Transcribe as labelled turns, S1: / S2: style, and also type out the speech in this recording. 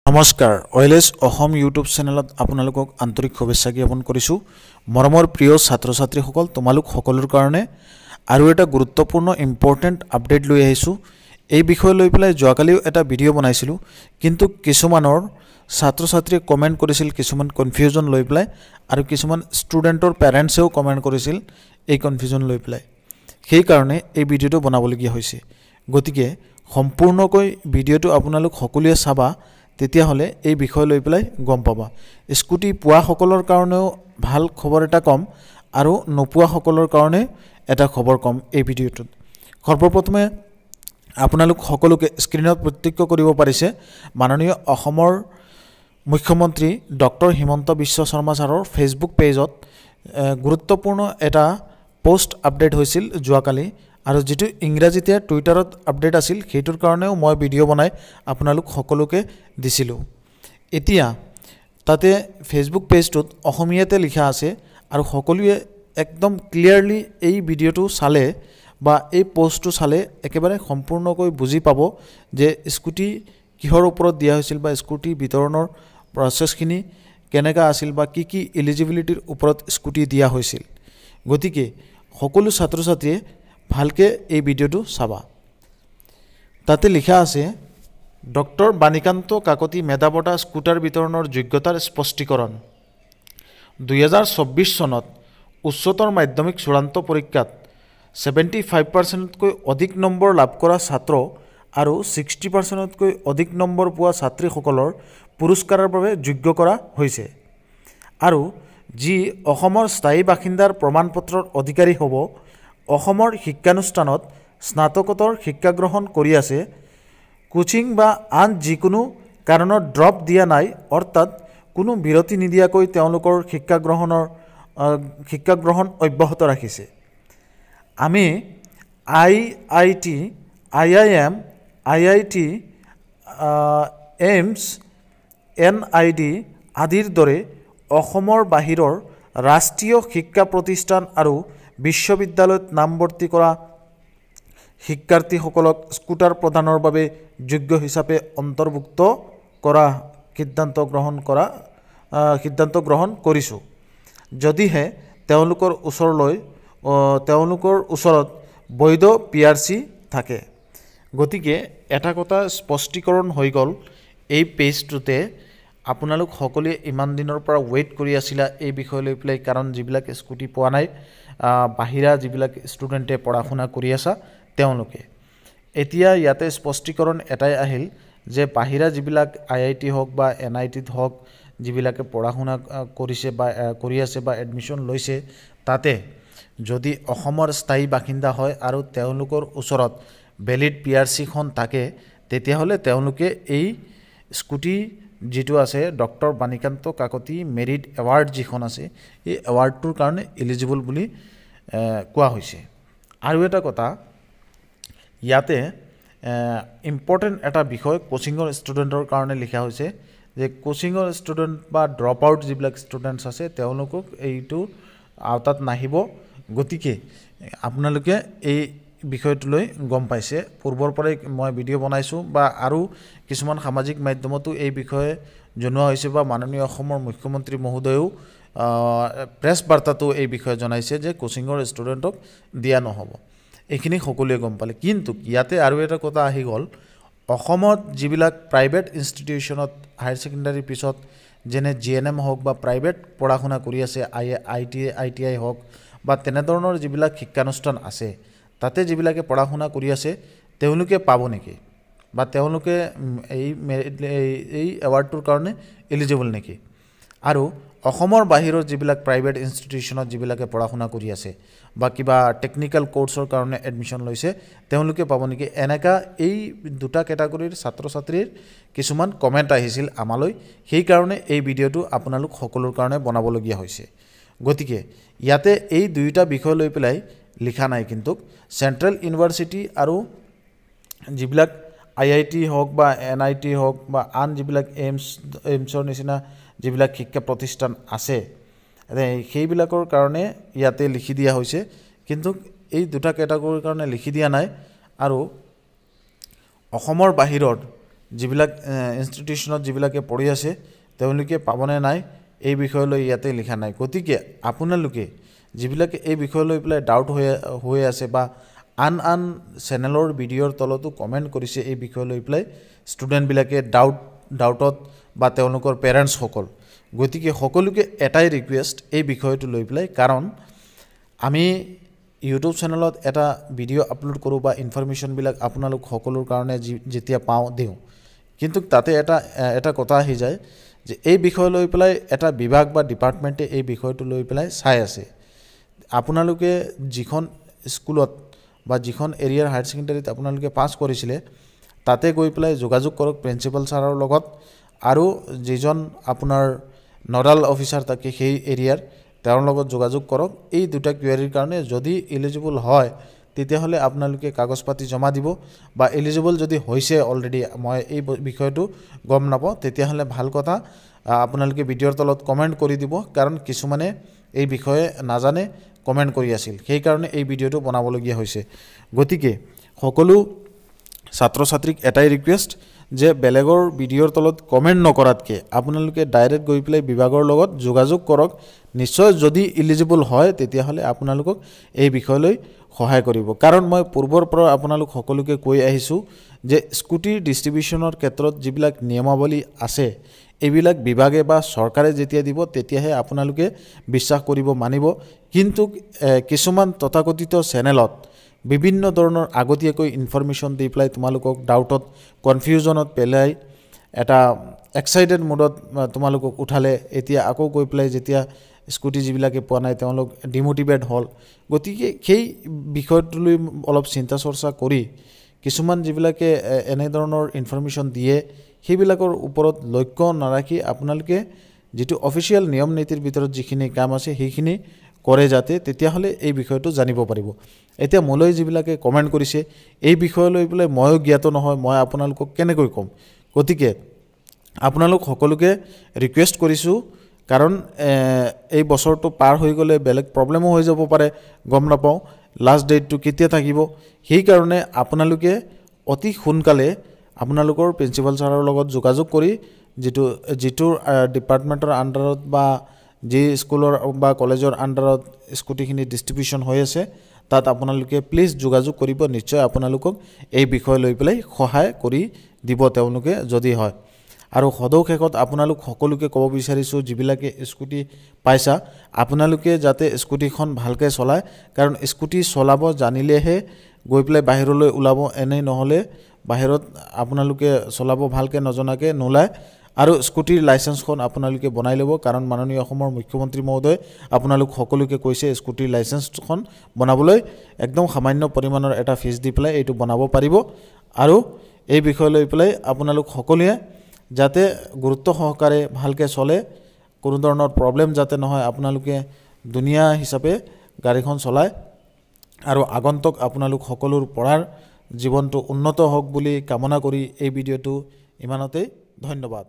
S1: নমস্কাৰ অইলেছ অসম ইউটিউব চেনেলত আপোনালোকক আন্তৰিক শুভেচ্ছা জ্ঞাপন কৰিছোঁ মৰমৰ প্ৰিয় ছাত্ৰ ছাত্ৰীসকল তোমালোক সকলৰ কাৰণে আৰু এটা গুৰুত্বপূৰ্ণ ইম্পৰ্টেণ্ট আপডেট লৈ আহিছোঁ এই বিষয় লৈ পেলাই যোৱাকালিও এটা ভিডিঅ' বনাইছিলোঁ কিন্তু কিছুমানৰ ছাত্ৰ ছাত্ৰীয়ে কমেণ্ট কৰিছিল কিছুমান কনফিউজন লৈ পেলাই আৰু কিছুমান ষ্টুডেণ্টৰ পেৰেণ্টছেও কমেণ্ট কৰিছিল এই কনফিউজন লৈ পেলাই সেই কাৰণে এই ভিডিঅ'টো বনাবলগীয়া হৈছে গতিকে সম্পূৰ্ণকৈ ভিডিঅ'টো আপোনালোক সকলোৱে চাবা তেতিয়া হলে এই বিষয় লৈ পেলাই গম পাবা স্কুটি পোৱা সকলৰ কাৰণেও ভাল খবৰ এটা কম আৰু নপোৱা সকলৰ কাৰণে এটা খবৰ কম এই ভিডিঅ'টোত সৰ্বপ্ৰথমে আপোনালোক সকলোকে স্ক্ৰিনত প্ৰত্যক্ষ কৰিব পাৰিছে মাননীয় অসমৰ মুখ্যমন্ত্ৰী ডক্টৰ হিমন্ত বিশ্ব শৰ্মা ছাৰৰ ফেচবুক পেজত গুৰুত্বপূৰ্ণ এটা পোষ্ট আপডেট হৈছিল যোৱাকালি আৰু যেটো ইংৰাজীতে টুইটাৰত আপডেট আছিল হেতুৰ কাৰণেও মই ভিডিঅ' বনাই আপোনালোক সকলোকে দিছিলো এতিয়া তাতে ফেচবুক পেজটোত অসমীয়াতে লিখা আছে আৰু সকলোৱে একদম ক্লিয়াৰলি এই ভিডিঅ'টো চালে বা এই পোষ্টটো চালে একেবাৰে সম্পূৰ্ণকৈ বুজি পাব যে স্কুটি কিহৰ ওপৰত দিয়া হৈছিল বা স্কুটি বিতৰণৰ প্ৰচেছখিনি কেনেকা আছিল বা কি এলিজিবিলিটিৰ ওপৰত স্কুটি দিয়া হৈছিল গতিকে সকলো ছাত্ৰ ছাত্ৰীয়ে ভালকে এই ভিডিঅ'টো চাবা তাতে লিখা আছে ডক্টৰ বাণীকান্ত কাকতি মেধাবঁটা স্কুটাৰ বিতৰণৰ যোগ্যতাৰ স্পষ্টীকৰণ 2024 চনত উচ্চতৰ মাধ্যমিক চূড়ান্ত পৰীক্ষাত 75%তকৈ অধিক নম্বৰ লাভ কৰা ছাত্ৰ আৰু 60%তকৈ অধিক নম্বৰ পোৱা ছাত্ৰীসকলৰ পুৰস্কাৰৰ বাবে যোগ্য কৰা হৈছে আৰু যি অসমৰ স্থায়ী বাসিন্দাৰ প্ৰমাণপত্ৰৰ অধিকাৰী হ'ব অসমৰ শিক্ষানুষ্ঠানত স্নাতকোত্তৰ শিক্ষা গ্ৰহণ কৰি আছে কোচিং বা আন যিকোনো কাৰণত ড্ৰপ দিয়া নাই অৰ্থাৎ কোনো বিৰতি নিদিয়াকৈ তেওঁলোকৰ শিক্ষা গ্ৰহণ অব্যাহত ৰাখিছে আমি IIT IIM IIT AIIMS NID আদিৰ দৰে অসমৰ বাহিৰৰ ৰাষ্ট্ৰীয় শিক্ষা প্ৰতিষ্ঠান আৰু বিশ্ববিদ্যালয়ত নামভৰ্তি কৰা শিক্ষাৰ্থীসকলক স্কুটাৰ প্ৰদানৰ বাবে যোগ্য হিচাপে অন্তৰ্ভুক্ত কৰা সিদ্ধান্ত গ্ৰহণ কৰিছোঁ যদিহে তেওঁলোকৰ ওচৰত বৈধ PRC থাকে গতিকে এটা কথা স্পষ্টীকৰণ হৈ গ'ল এই পেজটোতে আপোনালোক সকলোৱে ইমান দিনৰ পৰা ৱেইট কৰি আছিলা এই বিষয় লৈ পেলাই কাৰণ যিবিলাক স্কুটি পোৱা নাই বাহিৰা যিবিলাক ষ্টুডেণ্টে পঢ়া শুনা কৰি আছে তেওঁলোকে এতিয়া ইয়াতে স্পষ্টীকৰণ এটাই আহিল যে বাহিৰা যিবিলাক IIT হওক বা NITত হওক যিবিলাকে পঢ়া শুনা কৰিছে বা কৰি আছে বা এডমিশ্যন লৈছে তাতে যদি অসমৰ স্থায়ী বাসিন্দা হয় আৰু তেওঁলোকৰ ওচৰত ভেলিড PRCখন থাকে তেতিয়াহ'লে তেওঁলোকে এই স্কুটি যেটো আছে doctor Banikanta Kakati merit award যিখন আছে এই এৱাৰ্ডটোৰ কাৰণে এলিজিবল বুলি কোৱা হৈছে আৰু এটা কথা ইয়াতে ইম্পৰ্টেণ্ট এটা বিষয় কোচিঙৰ ষ্টুডেণ্টৰ কাৰণে লিখা হৈছে যে কোচিঙৰ ষ্টুডেণ্ট বা ড্ৰপ আউট যিবিলাক ষ্টুডেণ্টছ আছে তেওঁলোকক এইটো আওতাত নাহিব গতিকে আপোনালোকে এই বিষয়টোলৈ গম পাইছে পূৰ্বৰ পৰাই মই ভিডিঅ' বনাইছোঁ বা আৰু কিছুমান সামাজিক মাধ্যমতো এই বিষয়ে জনোৱা হৈছে বা মাননীয় অসমৰ মুখ্যমন্ত্ৰী মহোদয়েও প্ৰেছ বাৰ্তাটো এই বিষয়ে জনাইছে যে কোচিঙৰ ষ্টুডেণ্টক দিয়া নহ'ব এইখিনি সকলোৱে গম পালে কিন্তু ইয়াতে আৰু এটা কথা আহি গ'ল অসমত যিবিলাক প্ৰাইভেট ইনষ্টিটিউশ্যনত হায়াৰ ছেকেণ্ডাৰীৰ পিছত যেনে GNM হওক বা প্ৰাইভেট পঢ়া শুনা কৰি আছে ITI হওক বা তেনেধৰণৰ যিবিলাক শিক্ষানুষ্ঠান আছে তাতে যিবিলাকে পঢ়া শুনা কৰি আছে তেওঁলোকে পাব নেকি বা তেওঁলোকে এই এৱাৰ্ডটোৰ কাৰণে এলিজিবল নেকি আৰু অসমৰ বাহিৰৰ যিবিলাক প্ৰাইভেট ইনষ্টিটিউশ্যনত যিবিলাকে পঢ়া শুনা কৰি আছে বা কিবা টেকনিক্যাল কোৰ্ছৰ কাৰণে এডমিশ্যন লৈছে তেওঁলোকে পাব নেকি এনেকা এই দুটা কেটাগৰীৰ ছাত্ৰ ছাত্ৰীৰ কিছুমান কমেণ্ট আহিছিল আমালৈ সেই কাৰণে এই ভিডিঅ'টো আপোনালোক সকলোৰ কাৰণে বনাবলগীয়া হৈছে গতিকে ইয়াতে এই দুইটা বিষয় লৈ পেলাই লিখা নাই কিন্তু চেণ্ট্ৰেল ইউনিভাৰ্চিটি আৰু যিবিলাক IIT হওক বা NIT হওক বা আন যিবিলাক এইমছৰ নিচিনা যিবিলাক শিক্ষা প্ৰতিষ্ঠান আছে সেইবিলাকৰ কাৰণে ইয়াতে লিখি দিয়া হৈছে কিন্তু এই দুটা কেটাগৰীৰ কাৰণে লিখি দিয়া নাই আৰু অসমৰ বাহিৰত যিবিলাক ইনষ্টিটিউশ্যনত যিবিলাকে পঢ়ি আছে তেওঁলোকে পাবনে নাই এই বিষয়লৈ ইয়াতে লিখা নাই। গতিকে আপোনালোকে যিবিলাকে এই বিষয় লৈ পেলাই ডাউট হৈ আছে বা আন চেনেলৰ ভিডিঅ'ৰ তলতো কমেণ্ট কৰিছে এই বিষয় লৈ পেলাই ষ্টুডেণ্টবিলাকে ডাউটত বা তেওঁলোকৰ পেৰেণ্টছসকল, গতিকে সকলোকে এটাই ৰিকুৱেষ্ট এই বিষয়টো লৈ পেলাই, কাৰণ আমি ইউটিউব চেনেলত এটা ভিডিঅ' আপলোড কৰোঁ বা ইনফৰমেশ্যনবিলাক আপোনালোক সকলোৰ কাৰণে যেতিয়া দিওঁ, কিন্তু তাতে এটা কথা আহি যায় যে এই বিষয় লৈ পেলাই এটা বিভাগ বা ডিপাৰ্টমেণ্টে এই বিষয়টো লৈ পেলাই চাই আছে। আপোনালোকে যিখন স্কুলত বা যিখন এৰিয়াৰ হায়াৰ ছেকেণ্ডেৰীত আপোনালোকে পাছ কৰিছিলে তাতে গৈ পেলাই যোগাযোগ কৰক প্ৰিন্সিপাল ছাৰৰ লগত, আৰু যিজন আপোনাৰ নডাল অফিচাৰ থাকে সেই এৰিয়াৰ তেওঁৰ লগত যোগাযোগ কৰক। এই দুটা কুৱেৰিৰ কাৰণে যদি এলিজিবল হয় তেতিয়াহ'লে আপোনালোকে কাগজ পাতি জমা দিব, বা এলিজিবল যদি হৈছে অলৰেডি মই এই বিষয়টো গম নাপাওঁ তেতিয়াহ'লে ভাল কথা, আপোনালোকে ভিডিঅ'ৰ তলত কমেণ্ট কৰি দিব, কাৰণ কিছুমানে এই বিষয়ে নাজানে কমেণ্ট কৰি আছিল, সেইকাৰণে এই ভিডিঅ'টো বনাবলগীয়া হৈছে। গতিকে সকলো ছাত্ৰ ছাত্ৰীক এটাই ৰিকুৱেষ্ট যে বেলেগৰ ভিডিঅ'ৰ তলত কমেণ্ট নকৰাতকৈ আপোনালোকে ডাইৰেক্ট গৈ পেলাই বিভাগৰ লগত যোগাযোগ কৰক। নিশ্চয় যদি এলিজিবল হয় তেতিয়াহ'লে আপোনালোকক এই বিষয়লৈ সহায় কৰিব, কাৰণ মই পূৰ্বৰ পৰা আপোনালোক সকলোকে কৈ আহিছোঁ যে স্কুটিৰ ডিষ্ট্ৰিবিউশ্যনৰ ক্ষেত্ৰত যিবিলাক নিয়মাৱলী আছে এইবিলাক বিভাগে বা চৰকাৰে যেতিয়া দিব তেতিয়াহে আপোনালোকে বিশ্বাস কৰিব মানিব। কিন্তু কিছুমান তথাকথিত চেনেলত বিভিন্ন ধৰণৰ আগতীয়াকৈ ইনফৰমেশ্যন দি পেলাই তোমালোকক ডাউটত কনফিউজনত পেলাই এটা এক্সাইটেড মুডত তোমালোকক উঠালে, এতিয়া আকৌ গৈ পেলাই যেতিয়া স্কুটি যিবিলাকে পোৱা নাই তেওঁলোক ডিমোটিভেট হ'ল। গতিকে সেই বিষয়টোলৈ অলপ চিন্তা চৰ্চা কৰি কিছুমান যিবিলাকে এনেধৰণৰ ইনফৰমেশ্যন দিয়ে সেইবিলাকৰ ওপৰত লক্ষ্য নাৰাখি আপোনালোকে যিটো অফিচিয়েল নিয়ম নীতিৰ ভিতৰত যিখিনি কাম আছে সেইখিনি কৰে যাতে, তেতিয়াহ'লে এই বিষয়টো জানিব পাৰিব। এতিয়া মোলৈ যিবিলাকে কমেণ্ট কৰিছে এই বিষয় লৈ পেলাই ময়ো জ্ঞাত নহয়, মই আপোনালোকক কেনেকৈ ক'ম। গতিকে আপোনালোক সকলোকে ৰিকুৱেষ্ট কৰিছোঁ, কাৰণ এই বছৰটো পাৰ হৈ গ'লে বেলেগ প্ৰব্লেমো হৈ যাব পাৰে, গম নাপাওঁ লাষ্ট ডেটটো কেতিয়া থাকিব। সেইকাৰণে আপোনালোকে অতি সোনকালে আপোনালোকৰ প্ৰিন্সিপাল ছাৰৰ লগত যোগাযোগ কৰি যিটো ডিপাৰ্টমেণ্টৰ আণ্ডাৰত বা যি স্কুলৰ বা কলেজৰ আণ্ডাৰত স্কুটিখিনি ডিষ্ট্ৰিবিউশ্যন হৈ আছে তাত আপোনালোকে প্লিজ যোগাযোগ কৰিব। নিশ্চয় আপোনালোকক এই বিষয় লৈ পেলাই সহায় কৰি দিব তেওঁলোকে যদি হয়। আৰু সদৌ শেষত আপোনালোক সকলোকে ক'ব বিচাৰিছোঁ, যিবিলাকে স্কুটি পাইছা আপোনালোকে যাতে স্কুটিখন ভালকৈ চলায়, কাৰণ স্কুটি চলাব জানিলেহে গৈ পেলাই বাহিৰলৈ ওলাব, এনেই নহ'লে বাহিৰত আপোনালোকে চলাব ভালকৈ নজনাকৈ নোলায়। আৰু স্কুটিৰ লাইচেঞ্চখন আপোনালোকে বনাই ল'ব, কাৰণ মাননীয় অসমৰ মুখ্যমন্ত্ৰী মহোদয় আপোনালোক সকলোকে কৈছে স্কুটিৰ লাইচেঞ্চখন বনাবলৈ একদম সামান্য পৰিমাণৰ এটা ফিজ দি পেলাই এইটো বনাব পাৰিব। আৰু এই বিষয় লৈ পেলাই আপোনালোক সকলোৱে যাতে গুৰুত্ব সহকাৰে ভালকৈ চলে, কোনো ধৰণৰ প্ৰব্লেম যাতে নহয়, আপোনালোকে দুনীয়া হিচাপে গাড়ীখন চলায়। আৰু আগন্তুক আপোনালোক সকলোৰ পঢ়াৰ জীৱনটো উন্নত হওক বুলি কামনা কৰি এই ভিডিঅ'টো ইমানতেই, ধন্যবাদ।